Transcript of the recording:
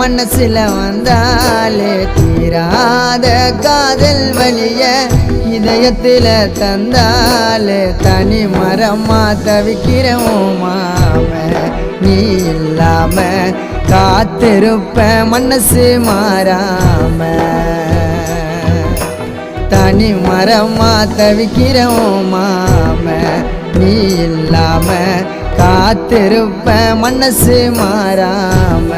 மனசுல வந்தாலே தீராத காதல் வலிய இதயத்துல தந்தாலே தனி மரமா தவிக்கிறோம் மாம நீ இல்லாம காத்திருப்ப மனசு மாறாம தனி மரமா தவிக்கிறோம் மாம நீ இல்லாம காத்திருப்ப மனசு மாறாம